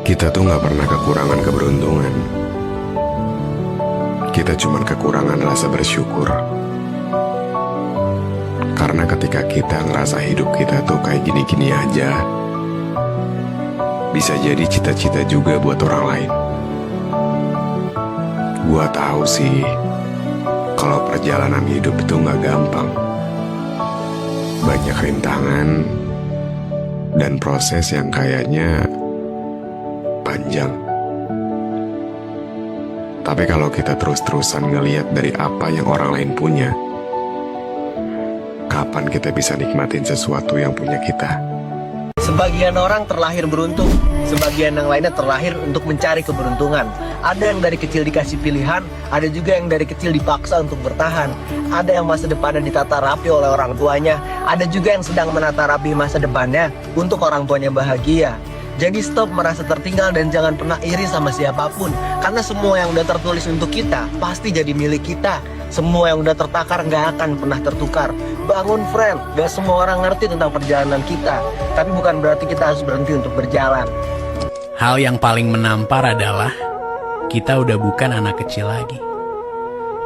Kita tuh gak pernah kekurangan keberuntungan. Kita cuman kekurangan rasa bersyukur. Karena ketika kita ngerasa hidup kita tuh kayak gini-gini aja, bisa jadi cita-cita juga buat orang lain. Gua tahu sih, kalau perjalanan hidup itu gak gampang. Banyak rintangan dan proses yang kayaknya panjang. Tapi kalau kita terus-terusan ngeliat dari apa yang orang lain punya, kapan kita bisa nikmatin sesuatu yang punya kita? Sebagian orang terlahir beruntung, sebagian yang lainnya terlahir untuk mencari keberuntungan. Ada yang dari kecil dikasih pilihan, ada juga yang dari kecil dipaksa untuk bertahan. Ada yang masa depannya ditata rapi oleh orang tuanya, ada juga yang sedang menata rapi masa depannya untuk orang tuanya bahagia. Jadi stop merasa tertinggal dan jangan pernah iri sama siapapun. Karena semua yang udah tertulis untuk kita pasti jadi milik kita. Semua yang udah tertakar gak akan pernah tertukar. Bangun friend, gak semua orang ngerti tentang perjalanan kita. Tapi bukan berarti kita harus berhenti untuk berjalan. Hal yang paling menampar adalah kita udah bukan anak kecil lagi.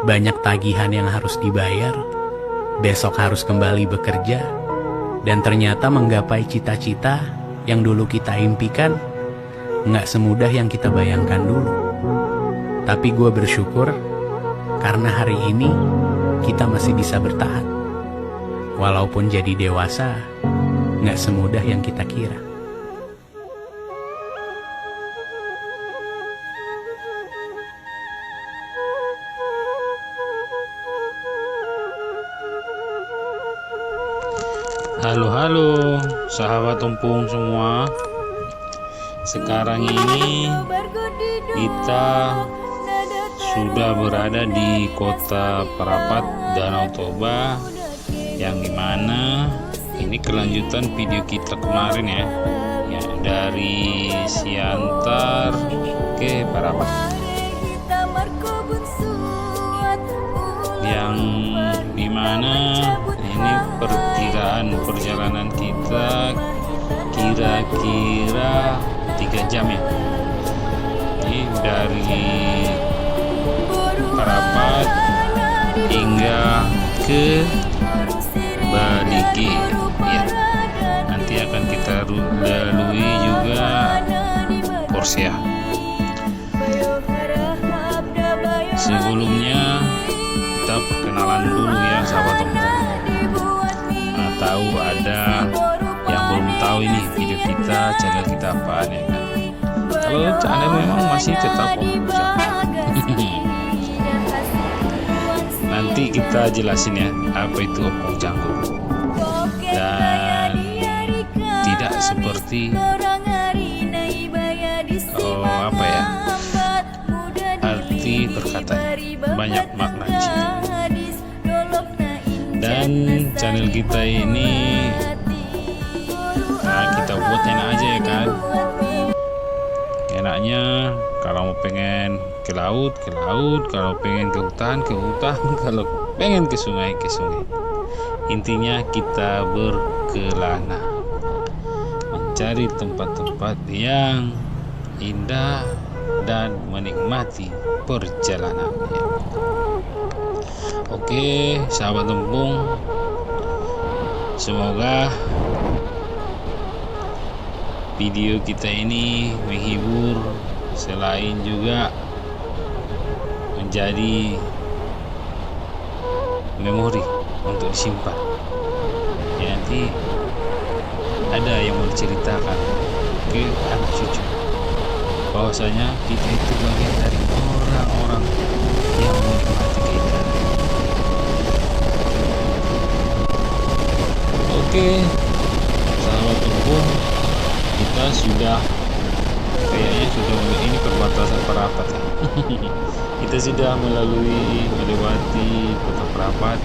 Banyak tagihan yang harus dibayar. Besok harus kembali bekerja. Dan ternyata menggapai cita-cita yang dulu kita impikan nggak semudah yang kita bayangkan dulu. Tapi gue bersyukur karena hari ini kita masih bisa bertahan. Walaupun jadi dewasa nggak semudah yang kita kira. Halo sahabat tumpung semua. Sekarang ini kita sudah berada di kota Parapat, Danau Toba, yang dimana ini kelanjutan video kita kemarin ya, dari Siantar ke Parapat, yang dimana ini perkiraan perjalanan kita kira-kira 3 jam ya. Ini dari Parapat hingga ke Baligi ya. Nanti akan kita lalui juga Porsia. Sebelumnya kita perkenalan dulu ya sahabat tumpung. Tahu ada yang belum tahu ini video kita, channel kita apaan ya kan. Kalau channel memang masih tetap Om Ujang. Nanti kita jelasin ya apa itu Om Ujang dulu. Dan tidak seperti apa ya, arti perkataan, banyak makna di situ. Dan channel kita ini kita buat enak aja ya kan. Enaknya kalau mau pengen ke laut, kalau pengen ke hutan, kalau pengen ke sungai, intinya kita berkelana mencari tempat-tempat yang indah dan menikmati perjalanannya. Oke sahabat tumpung, semoga video kita ini menghibur, selain juga menjadi memori untuk disimpan ya. Nanti ada yang mau diceritakan ke anak cucu bahwasanya kita itu bagian dari orang-orang yang menikmati keindahan. Oke sahabat tumpung, kita sudah kayaknya sudah ini perbatasan Parapat ya. Kita sudah melewati kota Parapat.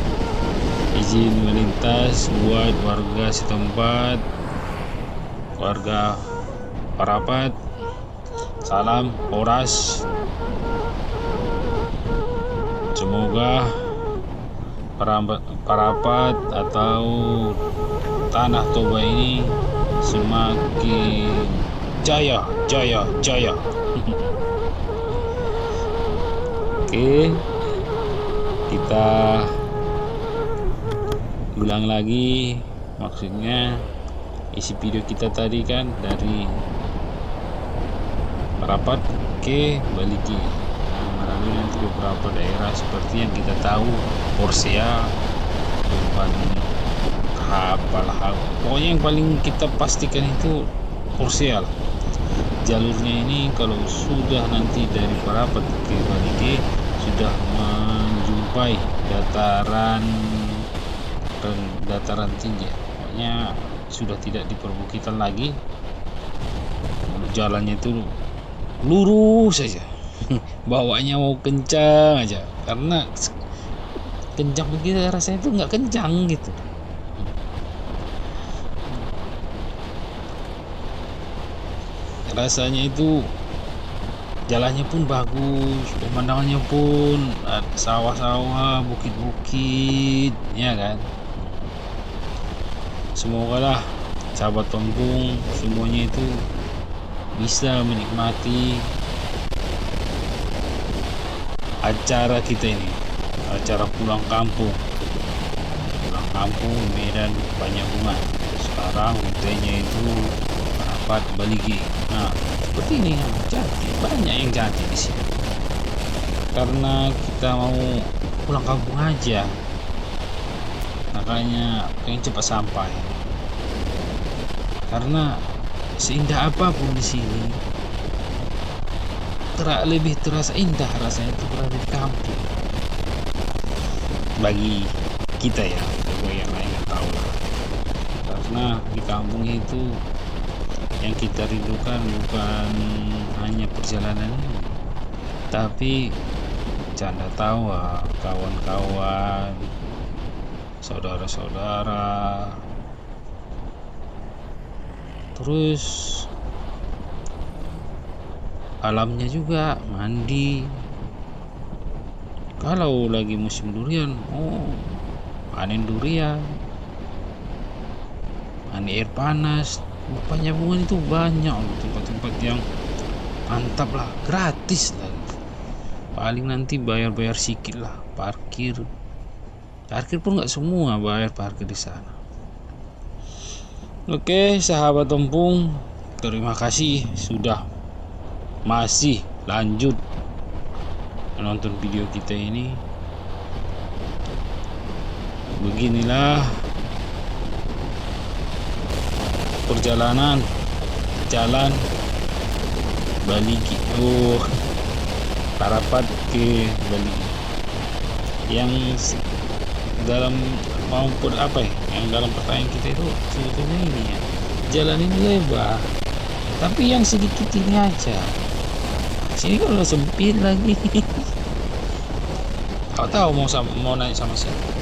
Izin melintas buat warga setempat, warga Parapat. Salam Horas. Semoga Parapat atau Tanah Toba ini semakin jaya Joyo, joyo. Oke, kita ulang lagi. Maksudnya isi video kita tadi kan dari Merapat ke Baligi. Nah, melalui nanti beberapa daerah seperti yang kita tahu, Porsea, depan apalah, pokoknya yang paling kita pastikan itu Porsea lah. Jalurnya ini kalau sudah nanti dari Merapat ke Baligi sudah menjumpai dataran tinggi, pokoknya sudah tidak di perbukitan lagi. Jalannya itu lurus saja. Bawanya mau kencang aja, karena kencang begitu rasanya itu nggak kencang gitu. Rasanya itu jalannya pun bagus, pemandangannya pun sawah-sawah, bukit-bukit, ya kan. Semoga lah sahabat Tompung semuanya itu bisa menikmati acara kita ini, acara pulang kampung Medan banyak bunga. Sekarang rutenya itu Merapat Baligi. Nah, seperti ini yang cantik, banyak yang cantik di sini. Karena kita mau pulang kampung aja, makanya pengen cepat sampai. Karena seindah apapun di sini, lebih terasa indah rasanya itu berada di kampung. Bagi kita ya, bagi yang lain nggak tahu lah. Karena di kampung itu yang kita rindukan bukan hanya perjalanan ini, tapi canda tawa, kawan-kawan, saudara-saudara, terus alamnya juga, mandi. Kalau lagi musim durian, panen durian, mandi air panas. Penjabungan itu banyak tempat-tempat yang mantap lah, gratis lah. Paling nanti bayar sedikit lah, parkir pun nggak semua bayar parkir di sana. Oke, sahabat Tompung, terima kasih sudah masih lanjut menonton video kita ini. Beginilah perjalanan jalan Baligi, Merapat ke Baligi, yang dalam maupun apa ya, yang dalam pertanyaan kita itu sebetulnya ini ya, jalan ini lebar, tapi yang sedikit ini aja. Sini kalau sempit lagi. Kau tahu mau naik sama siapa?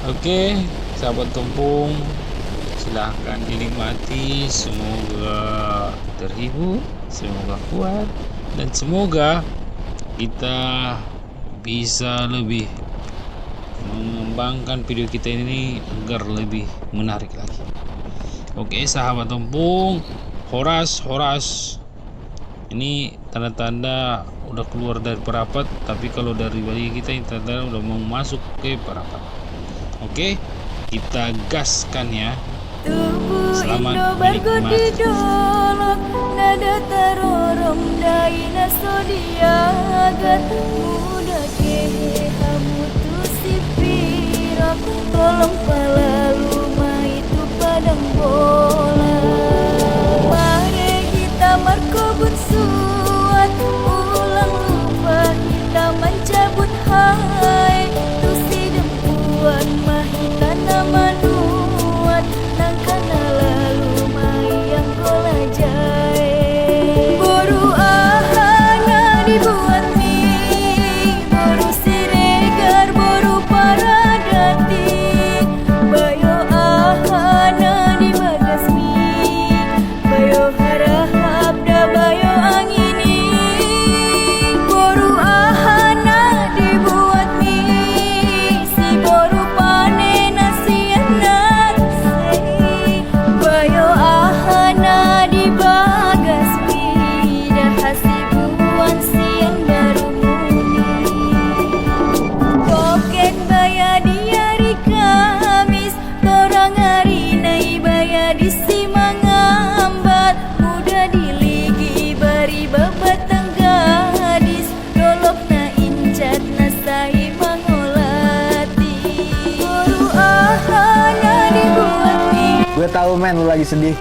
Oke, sahabat Tompung, silahkan dinikmati. Semoga terhibur, semoga kuat, dan semoga kita bisa lebih mengembangkan video kita ini agar lebih menarik lagi. Oke, sahabat Tompung, Horas ini tanda-tanda udah keluar dari Merapat, tapi kalau dari Bali kita ini tanda udah mau masuk ke Merapat. Oke, kita gaskan ya. Selamat menikmati. Nada tarorom daina sodiagan muda kehe kamu tu sipirak tolong palalu itu padang bola. Mari kita markobun suat ulang lupa kita mencabut hai tu si dempuan mahita nama nuat nangkana lalu mai yang kolajai boru ahana dibuat mie boru siregar boru paradati bayo ahana di bagas mie tahu men lu lagi sedih.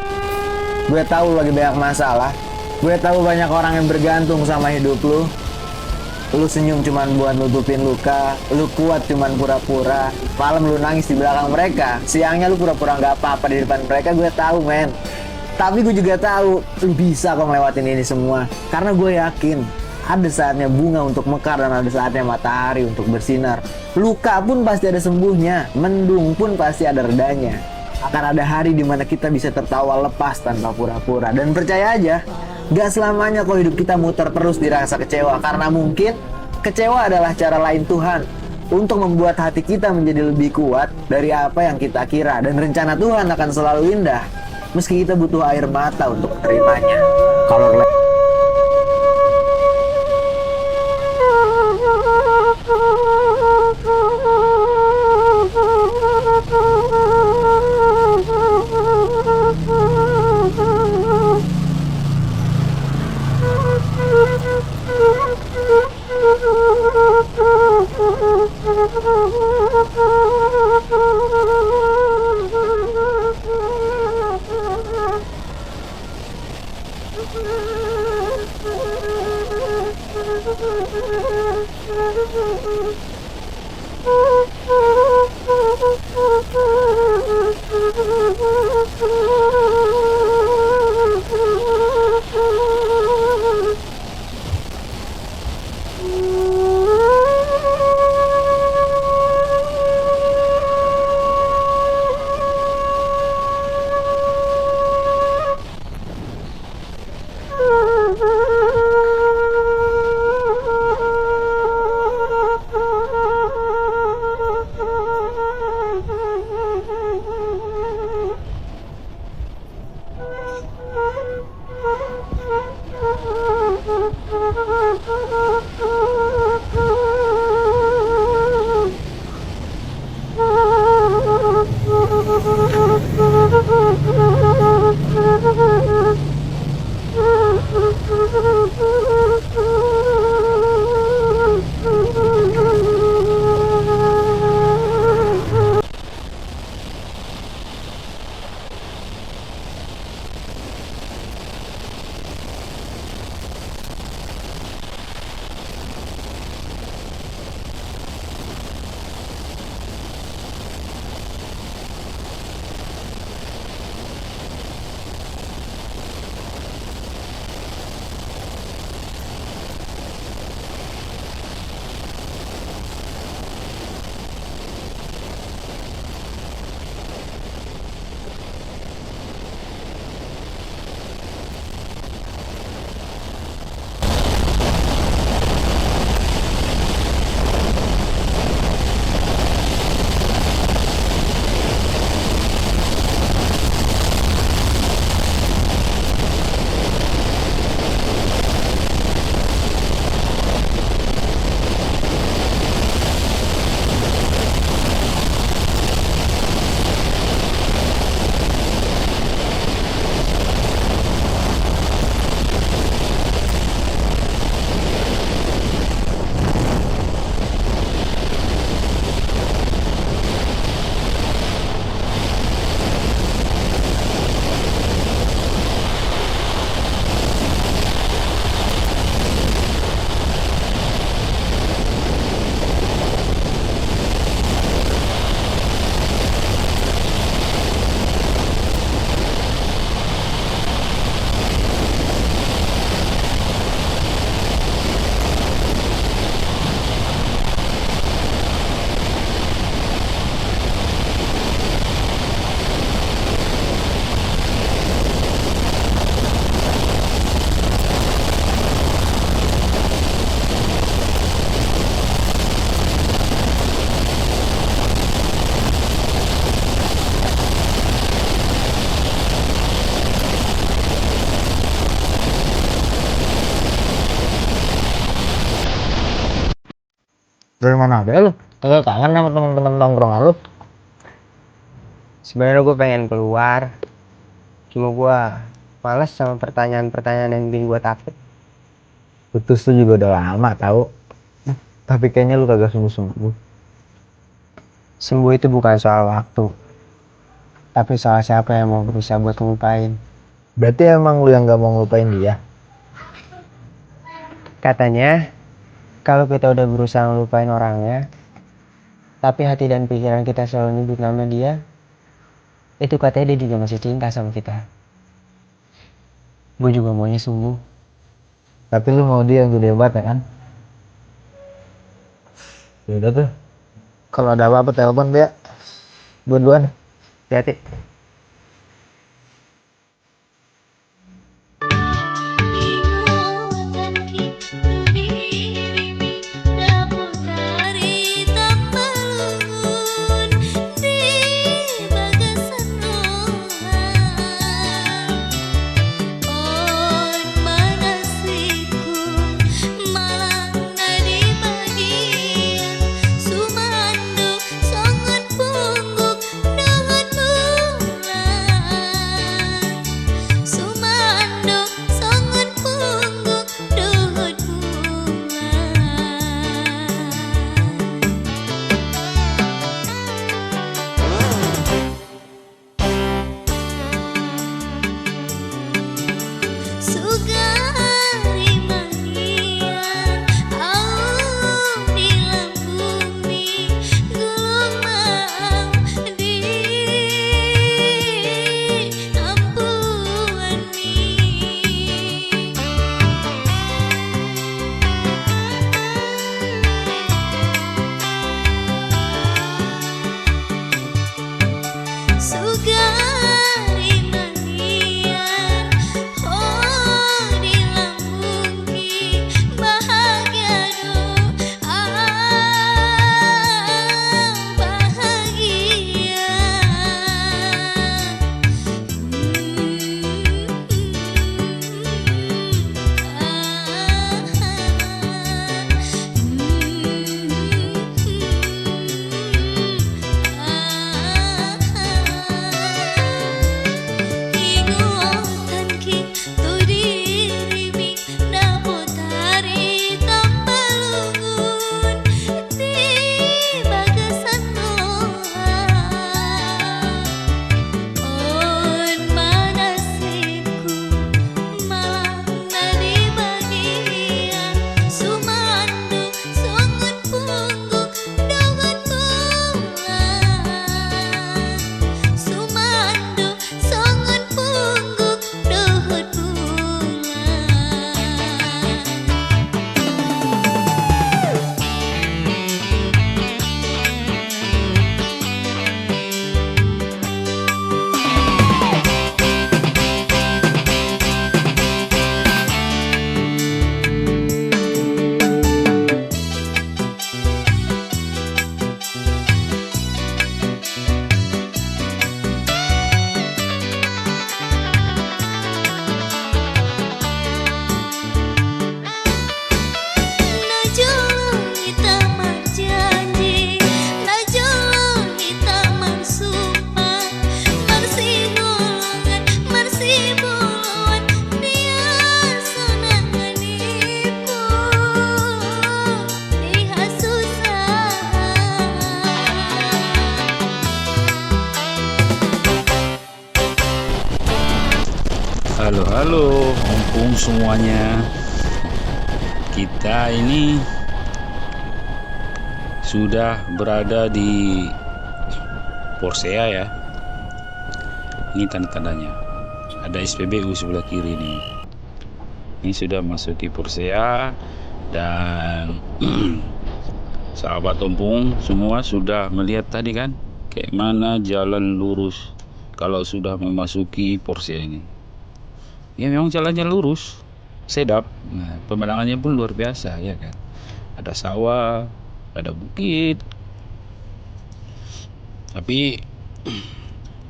Gue tahu lu lagi banyak masalah. Gue tahu banyak orang yang bergantung sama hidup lu. Lu senyum cuman buat nutupin luka. Lu kuat cuman pura-pura. Malam lu nangis di belakang mereka. Siangnya lu pura-pura nggak apa-apa di depan mereka. Gue tahu men. Tapi gue juga tahu lu bisa kok ngelewatin ini semua. Karena gue yakin ada saatnya bunga untuk mekar dan ada saatnya matahari untuk bersinar. Luka pun pasti ada sembuhnya. Mendung pun pasti ada redanya. Akan ada hari dimana kita bisa tertawa lepas tanpa pura-pura. Dan percaya aja, gak selamanya kok hidup kita muter terus di rasa kecewa. Karena mungkin kecewa adalah cara lain Tuhan untuk membuat hati kita menjadi lebih kuat dari apa yang kita kira. Dan rencana Tuhan akan selalu indah meski kita butuh air mata untuk menerimanya. Kalau Dari mana ada lu? Kagak kangen sama teman-teman nongkrong lu? sebenarnya gue pengen keluar, cuma gue malas sama pertanyaan-pertanyaan yang bikin gue takut. Putus tuh juga udah lama tahu. Tapi kayaknya lu kagak sembuh-sembuh. Sembuh itu bukan soal waktu, Tapi soal siapa yang mau berusaha buat ngelupain? Berarti emang lu yang gak mau ngelupain dia? Katanya, kalau kita udah berusaha ngelupain orangnya, tapi hati dan pikiran kita selalu nyebut nama dia, itu katanya dia juga masih cinta sama kita. Gue juga maunya sungguh. Tapi lu mau dia yang gede banget ya kan? Yaudah tuh. Kalau ada apa-apa telepon dia. Gue duluan. Hati-hati. Halo, mumpung semuanya. Kita ini sudah berada di Porsea ya. Ini tanda-tandanya. Ada SPBU sebelah kiri nih. Ini sudah masuk di Porsea dan sahabat Ompong semua sudah melihat tadi kan kayak mana jalan lurus kalau sudah memasuki Porsea ini. Ya memang jalannya lurus, sedap. Nah, pemandangannya pun luar biasa ya kan. Ada sawah, ada bukit. Tapi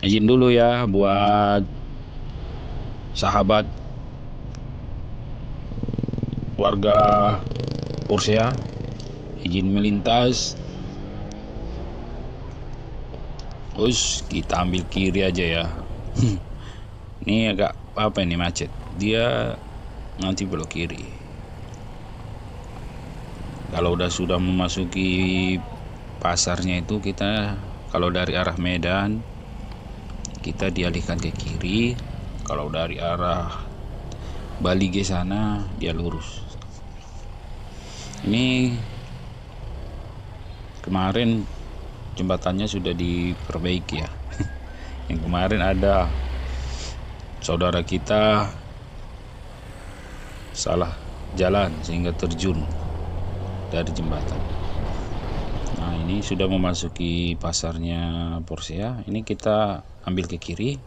izin dulu ya buat sahabat warga Porsea, izin melintas. Terus kita ambil kiri aja ya. Ini agak apa ini macet, dia nanti belok kiri. Kalau sudah memasuki pasarnya itu kita kalau dari arah Medan kita dialihkan ke kiri. Kalau dari arah Balige sana dia lurus. Ini kemarin jembatannya sudah diperbaiki ya. Yang kemarin ada saudara kita salah jalan sehingga terjun dari jembatan. Nah, ini sudah memasuki pasarnya Porsea. Ini kita ambil ke kiri.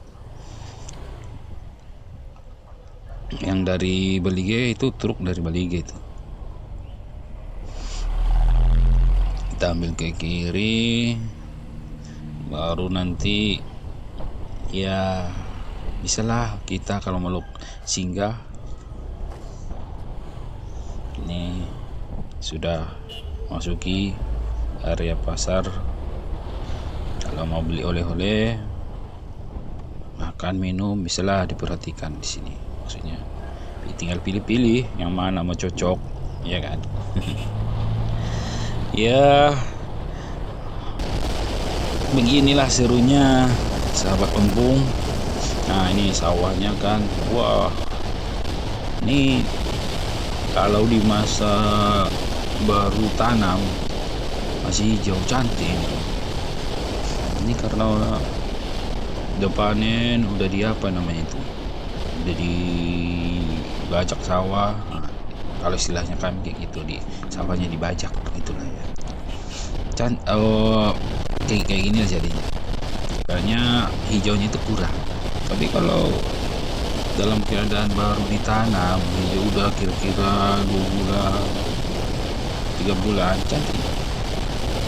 Yang dari Balige itu truk dari Balige itu. Kita ambil ke kiri, baru nanti ya bisalah kita kalau meluk singgah. Ini sudah masuki area pasar. Kalau mau beli oleh-oleh, makan, minum, bisalah diperhatikan di sini. Maksudnya tinggal pilih-pilih yang mana mau cocok, ya kan? Ya, beginilah serunya sahabat Empung. Nah, ini sawahnya kan, wah, ini kalau di masa baru tanam masih hijau cantik. Ini karena depannya udah di apa namanya itu, udah dibajak sawah. Nah, kalau istilahnya kan kayak gitu, di sawahnya dibajak itulah ya. Kayak gini lah jadinya. Kayaknya hijaunya itu kurang. Tapi kalau dalam keadaan baru ditanam, hijau udah kira-kira 2 bulan 3 bulan cantik.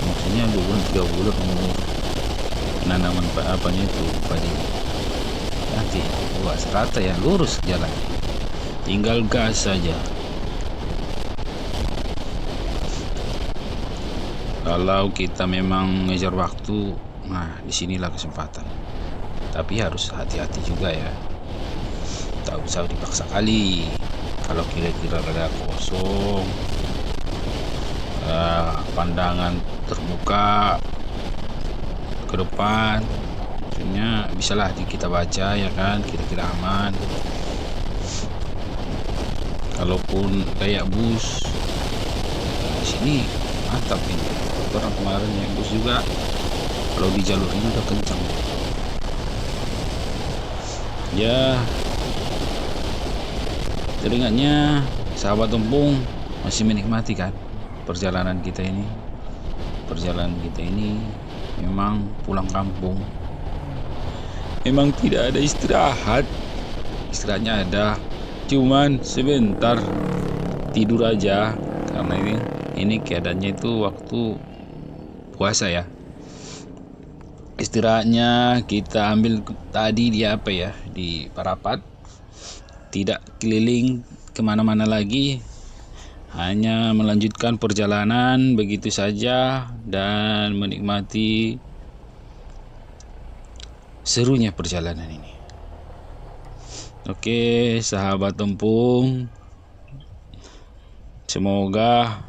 Maksudnya 2 bulan 3 bulan umur penanaman apanya itu padi nanti luas rata ya, lurus jalan, tinggal gas saja. Kalau kita memang ngejar waktu, nah disinilah kesempatan. Tapi harus hati-hati juga ya, tak usah dipaksa kali. Kalau kira-kira ada kosong, pandangan terbuka ke depan, maksudnya bisalah kita baca ya kan, kira-kira aman. Kalaupun kayak bus di sini mantap ini. Orang kemarin yang bus juga kalau di jalur ini udah kencang ya. Teringatnya sahabat Empung masih menikmati kan perjalanan kita ini. Perjalanan kita ini memang pulang kampung, memang tidak ada istirahat. Istirahatnya ada, cuman sebentar tidur aja, karena ini keadaannya itu waktu puasa ya. Istirahatnya kita ambil tadi di apa ya, di Parapat, tidak keliling kemana-mana lagi, hanya melanjutkan perjalanan begitu saja dan menikmati serunya perjalanan ini. Oke, sahabat Empung, semoga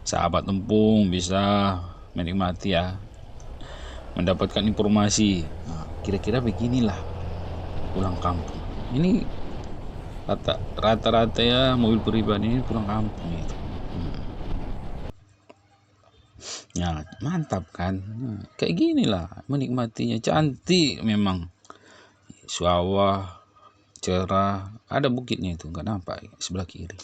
sahabat Empung bisa menikmati ya, mendapatkan informasi. Nah, kira-kira beginilah pulang kampung. Ini rata-rata ya mobil pribadi ini pulang kampung itu. Ya mantap kan. Nah, kayak ginilah menikmatinya, cantik memang. Sawah cerah, ada bukitnya itu nggak nampak sebelah kiri.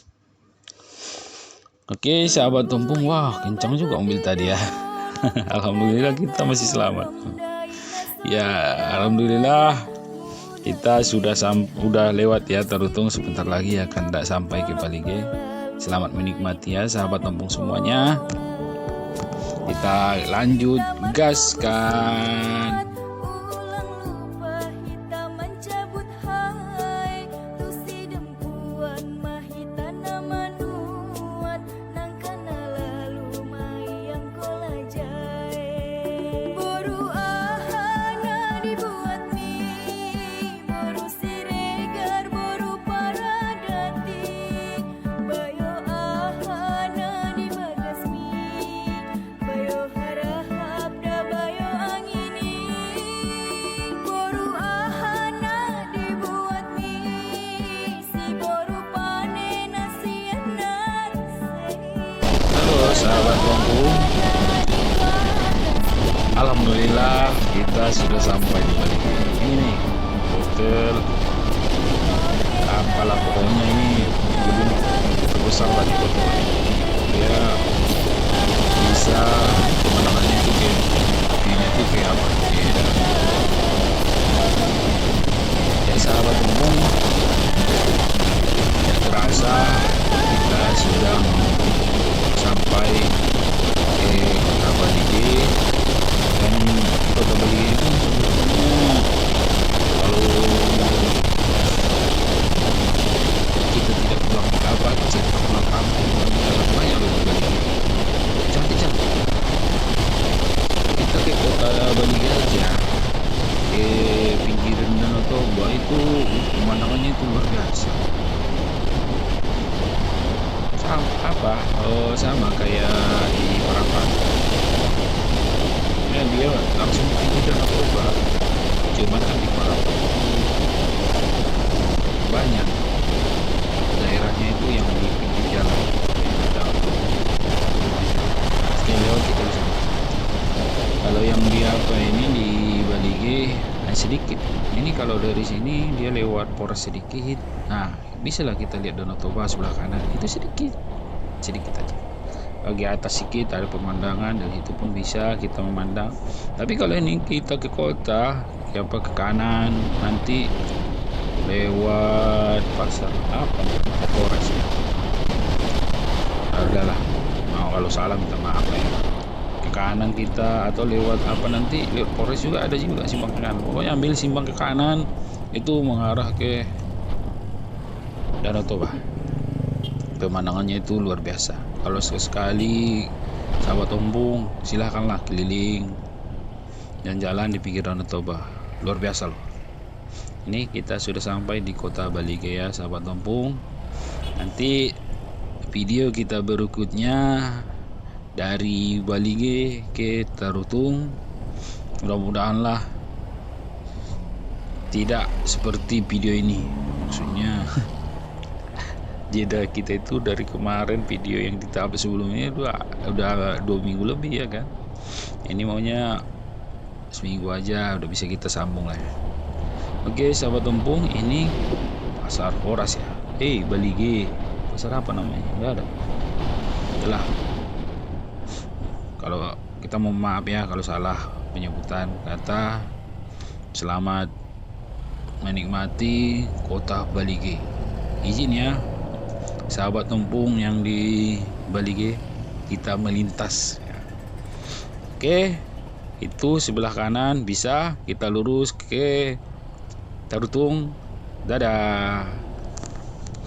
Oke sahabat Tumpung, wah kencang juga mobil tadi ya. Alhamdulillah kita masih selamat. Ya alhamdulillah kita sudah lewat ya, terhitung sebentar lagi akan tidak sampai ke Balige. Selamat menikmati ya sahabat Tumpung semuanya. Kita lanjut gaskan. sahabat kampung, alhamdulillah kita sudah sampai di Balige. Ini nih hotel apalah pokoknya, ini gedung terbesar lah di kota Balige. Ya bisa pemandangannya itu kayak view-nya itu kayak apa, beda. Jadi sahabat umum, tidak terasa kita sudah sampai ke kota Balige. Dan kota Balige itu sebetulnya kalau kita tidak pulang kita pulang kampung banyak loh di Balige, cantik-cantik. Kita ke kota Balige aja, ke pinggiran Danau Toba itu pemandangannya itu luar biasa. Sama kayak di Parapat ya, dia langsung di pinggir Danau Toba, cuman kan di Parapat banyak daerahnya itu yang di pinggir jalan. Sekali lewat kita bisa. Kalau yang di apa ini di Balige sedikit. Ini kalau dari sini dia lewat Polres sedikit. Nah, bisa lah kita lihat Danau Toba sebelah kanan. Itu sedikit aja. Bagi atas sedikit ada pemandangan, dan itu pun bisa kita memandang. Tapi kalau ini kita ke kota, ke kanan nanti lewat pasar apa? Polres ya. Udahlah. Kalau salah minta maaf ya. Ke kanan kita atau lewat apa nanti lewat Polres juga ada juga simpang ke kanan. Pokoknya ambil simpang ke kanan itu mengarah ke Danau Toba. Pemandangannya itu luar biasa. Kalau sekali sahabat ombung, silahkanlah keliling dan jalan di pinggir Danau Toba. Luar biasa loh. Ini kita sudah sampai di kota Balige ya sahabat ombung. Nanti video kita berikutnya dari Balige ke Tarutung, mudah-mudahan lah tidak seperti video ini. Maksudnya jeda kita itu dari kemarin video yang kita upload sebelumnya udah 2 minggu lebih ya kan. Ini maunya seminggu aja udah bisa kita sambung lah ya. Oke sahabat ompong, ini pasar Horas ya. Balige, pasar apa namanya? Enggak ada. Itulah. Kalau kita mau maaf ya kalau salah penyebutan kata. Selamat menikmati kota Balige. Izin ya sahabat tempung yang di Balige, kita melintas. Oke, itu sebelah kanan bisa kita lurus ke Tarutung. Dadah.